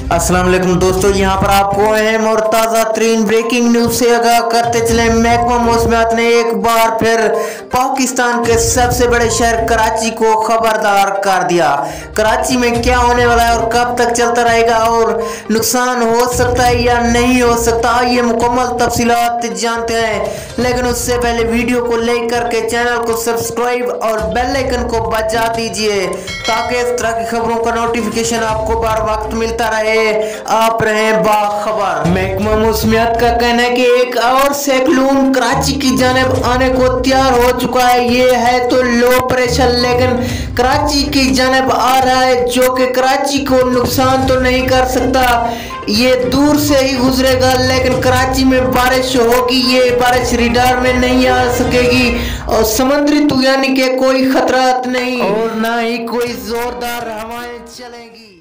अस्सलाम वालेकुम दोस्तों, यहाँ पर आपको अहम और ताज़ा तरीन ब्रेकिंग न्यूज से आगाह करते चले। महकमा मौसमियात ने एक बार फिर पाकिस्तान के सबसे बड़े शहर कराची को खबरदार कर दिया। कराची में क्या होने वाला है और कब तक चलता रहेगा और नुकसान हो सकता है या नहीं हो सकता, ये मुकम्मल तफसीलात जानते हैं। लेकिन उससे पहले वीडियो को लाइक करके चैनल को सब्सक्राइब और बेल आइकन को बजा दीजिए ताकि इस तरह की खबरों का नोटिफिकेशन आपको बर वक्त मिलता रहे, आप रहें बाखबर। महकमा मौसमियात का कहना है कि एक और साइक्लोन कराची की जानिब आने को तैयार हो चुका है। ये है तो लो प्रेशर, लेकिन कराची की जानिब आ रहा है, जो कि कराची को नुकसान तो नहीं कर सकता, ये दूर से ही गुजरेगा। लेकिन कराची में बारिश होगी, ये बारिश रडार में नहीं आ सकेगी और समुद्री तूफान के कोई खतरा नहीं और ना ही कोई जोरदार हवाएं चलेंगी।